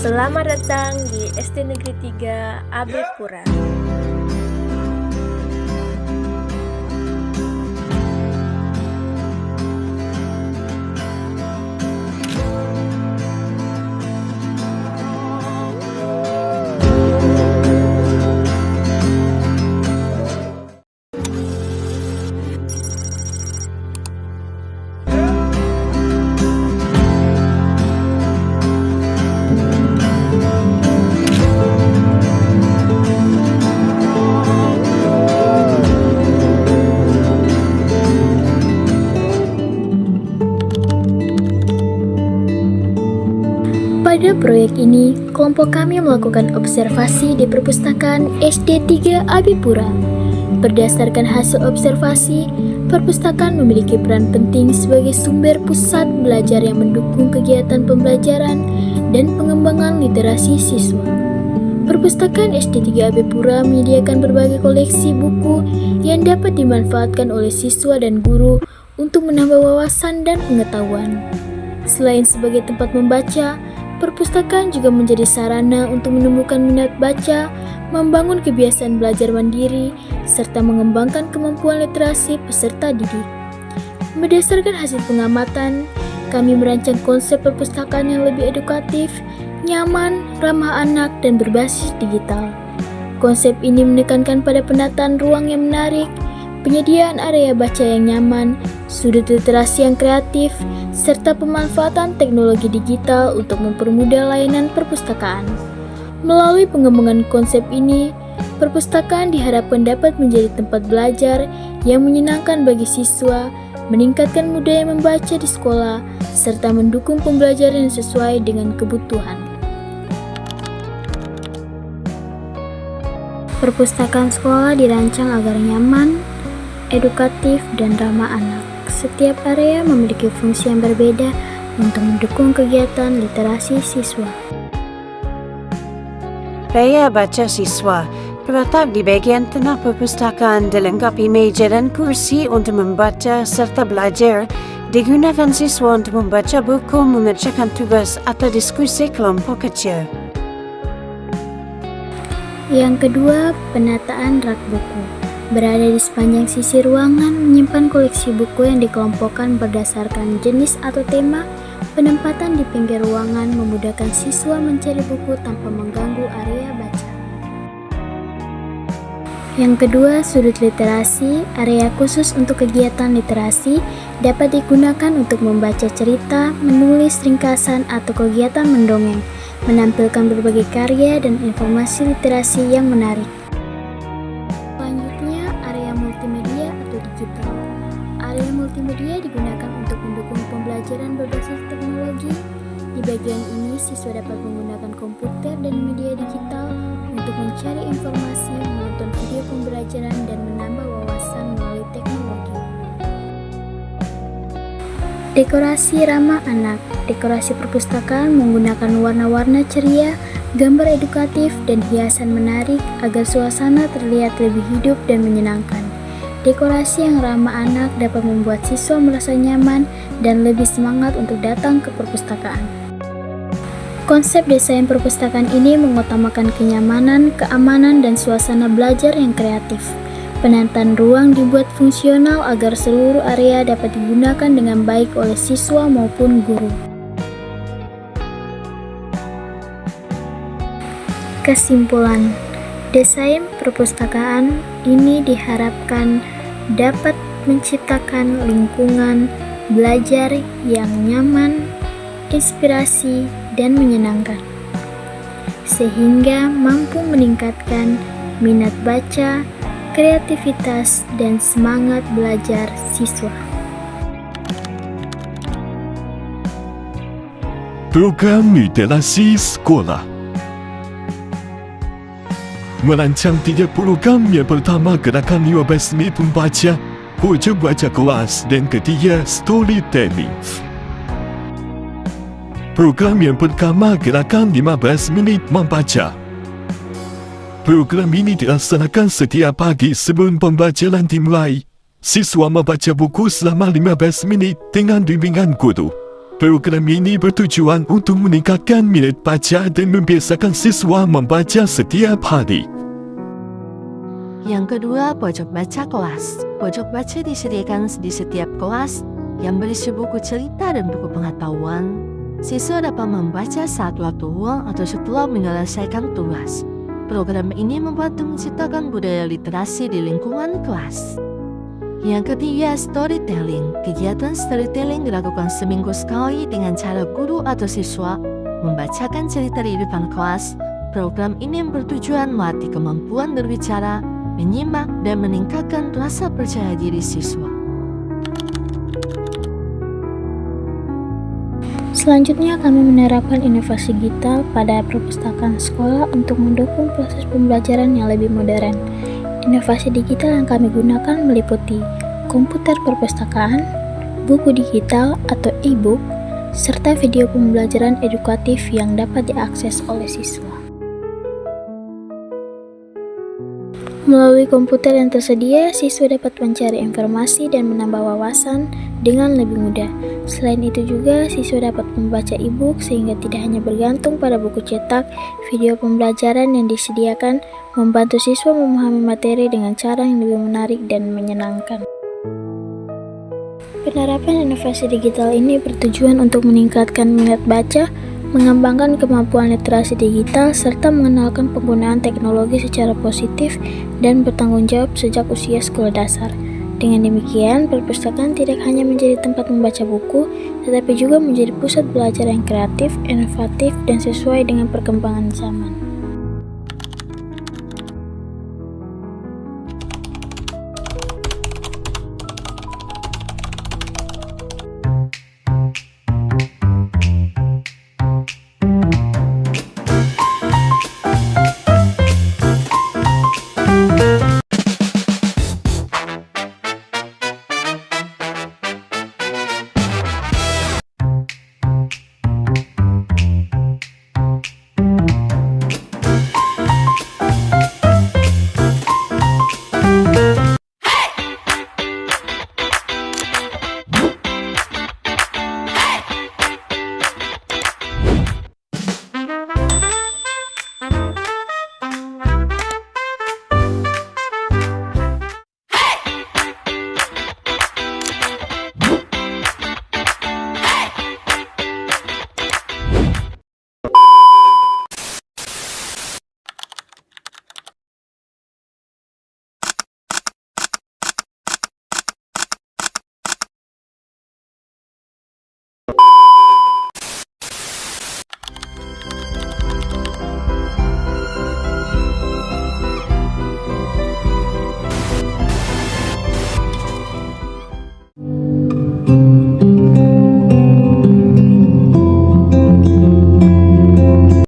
Selamat datang di SD Negeri 3 AB Pura. Pada proyek ini, kelompok kami melakukan observasi di perpustakaan SD 3 AB Pura. Berdasarkan hasil observasi, perpustakaan memiliki peran penting sebagai sumber pusat belajar yang mendukung kegiatan pembelajaran dan pengembangan literasi siswa. Perpustakaan SD 3 AB Pura menyediakan berbagai koleksi buku yang dapat dimanfaatkan oleh siswa dan guru untuk menambah wawasan dan pengetahuan. Selain sebagai tempat membaca, perpustakaan juga menjadi sarana untuk menumbuhkan minat baca, membangun kebiasaan belajar mandiri, serta mengembangkan kemampuan literasi peserta didik. Berdasarkan hasil pengamatan, kami merancang konsep perpustakaan yang lebih edukatif, nyaman, ramah anak, dan berbasis digital. Konsep ini menekankan pada penataan ruang yang menarik, penyediaan area baca yang nyaman, sudut literasi yang kreatif, serta pemanfaatan teknologi digital untuk mempermudah layanan perpustakaan. Melalui pengembangan konsep ini, perpustakaan diharapkan dapat menjadi tempat belajar yang menyenangkan bagi siswa, meningkatkan budaya membaca di sekolah, serta mendukung pembelajaran yang sesuai dengan kebutuhan. Perpustakaan sekolah dirancang agar nyaman, edukatif, dan ramah anak. Setiap area memiliki fungsi yang berbeda untuk mendukung kegiatan literasi siswa. Area baca siswa terletak di bagian tengah perpustakaan, dilengkapi meja dan kursi untuk membaca serta belajar. Digunakan siswa untuk membaca buku, mengerjakan tugas, atau diskusi kelompok kecil. Yang kedua, penataan rak buku. Berada di sepanjang sisi ruangan, menyimpan koleksi buku yang dikelompokkan berdasarkan jenis atau tema. Penempatan di pinggir ruangan memudahkan siswa mencari buku tanpa mengganggu area baca. Yang kedua, sudut literasi. Area khusus untuk kegiatan literasi dapat digunakan untuk membaca cerita, menulis ringkasan, atau kegiatan mendongeng, menampilkan berbagai karya dan informasi literasi yang menarik. Multimedia atau digital. Area multimedia digunakan untuk mendukung pembelajaran berbasis teknologi. Di bagian ini, siswa dapat menggunakan komputer dan media digital untuk mencari informasi, menonton video pembelajaran, dan menambah wawasan melalui teknologi. Dekorasi ramah anak. Dekorasi perpustakaan menggunakan warna-warna ceria, gambar edukatif, dan hiasan menarik agar suasana terlihat lebih hidup dan menyenangkan. Dekorasi yang ramah anak dapat membuat siswa merasa nyaman dan lebih semangat untuk datang ke perpustakaan. Konsep desain perpustakaan ini mengutamakan kenyamanan, keamanan, dan suasana belajar yang kreatif. Penataan ruang dibuat fungsional agar seluruh area dapat digunakan dengan baik oleh siswa maupun guru. Kesimpulan, desain perpustakaan ini diharapkan dapat menciptakan lingkungan belajar yang nyaman, inspirasi, dan menyenangkan, sehingga mampu meningkatkan minat baca, kreativitas, dan semangat belajar siswa. Program literasi sekolah merancang 3 program. Yang pertama, gerakan 15 minit membaca, hujung baca kelas, dan ketiga, storytelling. Program yang pertama, gerakan 15 minit membaca. Program ini dilaksanakan setiap pagi sebelum pembelajaran dimulai. Siswa membaca buku selama 15 minit dengan bimbingan guru. Program ini bertujuan untuk meningkatkan minat baca dan membiasakan siswa membaca setiap hari. Yang kedua, pojok baca kelas. Pojok baca disediakan di setiap kelas yang berisi buku cerita dan buku pengetahuan. Siswa dapat membaca saat waktu luang atau setelah menyelesaikan tugas. Program ini membantu menciptakan budaya literasi di lingkungan kelas. Yang ketiga, storytelling. Kegiatan storytelling dilakukan seminggu sekali dengan cara guru atau siswa membacakan cerita di depan kelas. Program ini bertujuan melatih kemampuan berbicara, menyimak, dan meningkatkan rasa percaya diri siswa. Selanjutnya, kami menerapkan inovasi digital pada perpustakaan sekolah untuk mendukung proses pembelajaran yang lebih modern. Inovasi digital yang kami gunakan meliputi komputer perpustakaan, buku digital atau e-book, serta video pembelajaran edukatif yang dapat diakses oleh siswa. Melalui komputer yang tersedia, siswa dapat mencari informasi dan menambah wawasan dengan lebih mudah. Selain itu juga, siswa dapat membaca e-book sehingga tidak hanya bergantung pada buku cetak. Video pembelajaran yang disediakan membantu siswa memahami materi dengan cara yang lebih menarik dan menyenangkan. Penerapan inovasi digital ini bertujuan untuk meningkatkan minat baca, mengembangkan kemampuan literasi digital, serta mengenalkan penggunaan teknologi secara positif dan bertanggung jawab sejak usia sekolah dasar. Dengan demikian, perpustakaan tidak hanya menjadi tempat membaca buku, tetapi juga menjadi pusat belajar yang kreatif, inovatif, dan sesuai dengan perkembangan zaman.